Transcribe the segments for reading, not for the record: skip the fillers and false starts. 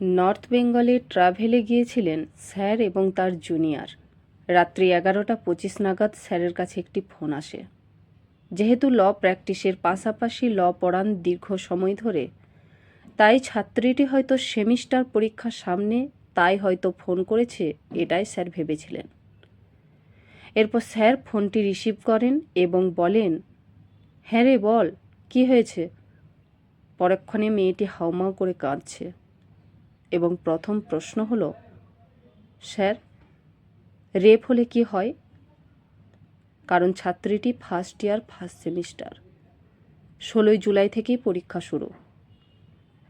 North বেঙ্গলে ট্রাভেলে গিয়েছিলেন sir এবং তার জুনিয়র। রাত্রি 11:25 নাগাদ স্যারের কাছে একটি ফোন আসে। যেহেতু ল প্র্যাকটিসের পাশাপাশি ল পড়ান দীর্ঘ সময় ধরে, তাই ছাত্রীটি হয়তো সেমিস্টার পরীক্ষার সামনে, তাই হয়তো ফোন করেছে, এটাই স্যার ভেবেছিলেন। এরপর স্যার ফোনটি রিসিভ করেন এবং বলেন, হ্যাঁ রে বল, কী হয়েছে? পরক্ষণে মেয়েটি হাউমাউ করে কাঁদছে এবং প্রথম প্রশ্ন হলো, স্যার, রেপ হলে কি হয়? কারণ ছাত্রীটি ফার্স্ট ইয়ার ফার্স্ট সেমিস্টার। 16 জুলাই থেকেই পরীক্ষা শুরু।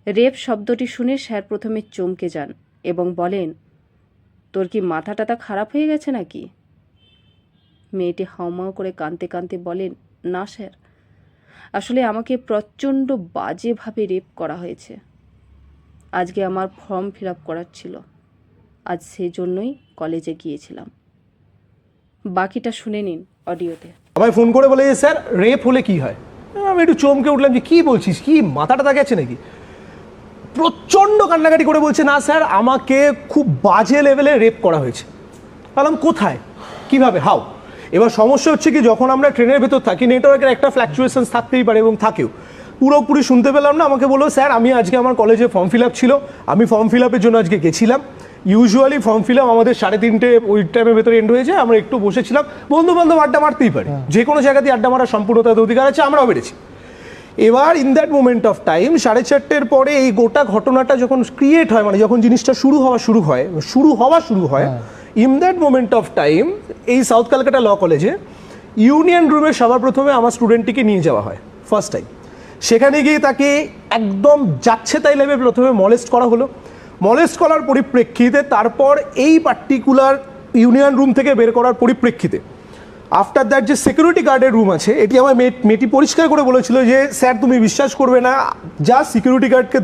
রেপ শব্দটি শুনে স্যার প্রথমে চমকে যান এবং বলেন, তোর কি মাথা টাথা খারাপ হয়ে গেছে নাকি? মেয়েটি হাউমাউ করে কাঁদতে কাঁদতে বলেন, না স্যার, আসলে আমাকে প্রচণ্ড বাজেভাবে রেপ করা হয়েছে। আজকে আমার ফর্ম ফিল আপ করার ছিল, আজ সেই জন্যই কলেজে গিয়েছিলাম। বাকিটা শুনে নিন অডিওতে। আমায় ফোন করে বলে যে স্যার রেপ হলে কি হয়। আমি একটু চমকে উঠলাম যে কি বলছিস, কি মাথাটা গেছে নাকি? প্রচণ্ড কান্নাকাটি করে বলছে, না স্যার, আমাকে খুব বাজে লেভেলে রেপ করা হয়েছে। বললাম কোথায়, কিভাবে, হাউ? এবার সমস্যা হচ্ছে কি, যখন আমরা ট্রেনের ভেতর থাকি নেটওয়ার্কের একটা ফ্ল্যাকচুয়েশন থাকতেই পারে এবং থাকেও। পুরোপুরি শুনতে পেলাম না। আমাকে বললো, স্যার আমি আজকে আমার কলেজে ফর্ম ফিল আপ ছিল, আমি ফর্ম ফিল আপের জন্য আজকে গেছিলাম। ইউজুয়ালি ফর্ম ফিল আপ আমাদের 3:30 ওই টাইমের ভেতরে এন্ড হয়েছে। আমরা একটু বসেছিলাম, বন্ধু বান্ধব আড্ডা মারতেই পারে, যে কোনো জায়গাতেই আড্ডা মারার সম্পূর্ণ তাদের অধিকার আছে, আমরাও বেড়েছি। এবার in that moment of time 4:30 পরে এই গোটা ঘটনাটা যখন ক্রিয়েট হয়, মানে যখন জিনিসটা শুরু হওয়া হয়, in that moment of time এই সাউথ ক্যালকাটা ল কলেজে ইউনিয়ন রুমে সবার প্রথমে আমার স্টুডেন্টটিকে নিয়ে যাওয়া হয় ফার্স্ট টাইম। সেখানে গিয়ে তাকে একদম যাচ্ছে তাই লেভেলে প্রথমে মলেস্ট করা হলো। মলেস্ট করার পরিপ্রেক্ষিতে তারপর এই পার্টিকুলার ইউনিয়ন রুম থেকে বের করার পরিপ্রেক্ষিতে আফটার দ্যাট যে সিকিউরিটি গার্ডের রুম আছে, এটি আমার মেয়েটি পরিষ্কার করে বলেছিল যে স্যার তুমি বিশ্বাস করবে না, জাস্ট সিকিউরিটি গার্ডকে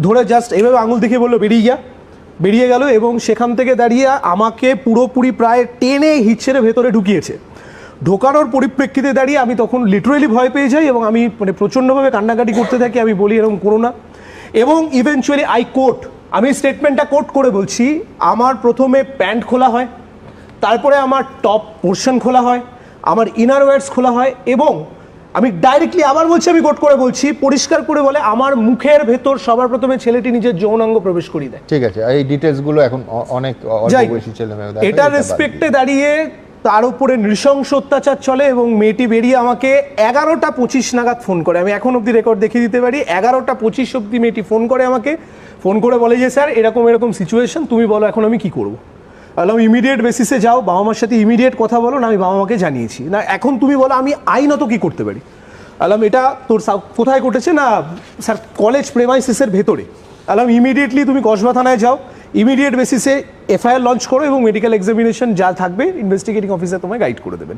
ধরে জাস্ট এভাবে আঙুল দেখিয়ে বললো বেরিয়ে গেল এবং সেখান থেকে দাঁড়িয়ে আমাকে পুরোপুরি প্রায় টেনে হিচড়ে ভেতরে ঢোকানোর পরিপ্রেক্ষিতে দাঁড়িয়ে আমি তখন লিটারেলি ভয় পেয়ে যাই এবং আমি মানে প্রচণ্ডভাবে কান্নাকাটি করতে থাকি। আমি বলি এরকম করো না, এবং ইভেনচুয়ালি আমি স্টেটমেন্টটা কোট করে বলছি, আমার প্রথমে প্যান্ট খোলা হয়, তারপরে আমার টপ পোর্শন খোলা হয়, আমার ইনার ওয়্যার্স খোলা হয়, এবং আমি ডাইরেক্টলি আবার বলছি, আমি কোট করে বলছি, পরিষ্কার করে বলে আমার মুখের ভেতর সবার প্রথমে ছেলেটি নিজের যৌনাঙ্গ প্রবেশ করিয়ে দেয়। ঠিক আছে, এই ডিটেইলসগুলো এখন অনেক অল্প বয়সী ছেলেমেয়েরা এটা রেসপেক্টে দাঁড়িয়ে তার উপরে নৃশংস অত্যাচার চলে এবং মেয়েটি বেরিয়ে আমাকে 11:25 নাগাদ ফোন করে। আমি এখন অবধি রেকর্ড দেখিয়ে দিতে পারি। 11:25 অবধি মেয়েটি ফোন করে আমাকে, ফোন করে বলে যে স্যার এরকম সিচুয়েশন, তুমি বলো এখন আমি কি করবো। বললাম ইমিডিয়েট বেসিসে যাও, বাবা মার সাথে ইমিডিয়েট কথা বলো। না আমি বাবা মাকে জানিয়েছি। না এখন তুমি বলো আমি আইনত কি করতে পারি। বললাম এটা তোর কোথায় ঘটেছে? না স্যার কলেজ প্রেমাইসিসের ভেতরে। বললাম ইমিডিয়েটলি তুমি কসবা থানায় যাও, ইমিডিয়েট বেসিসে এফআইআর লঞ্চ করো এবং মেডিকেল এক্সামিনেশন যা থাকবে ইনভেস্টিগেটিং অফিসার তোমায় গাইড করে দেবেন।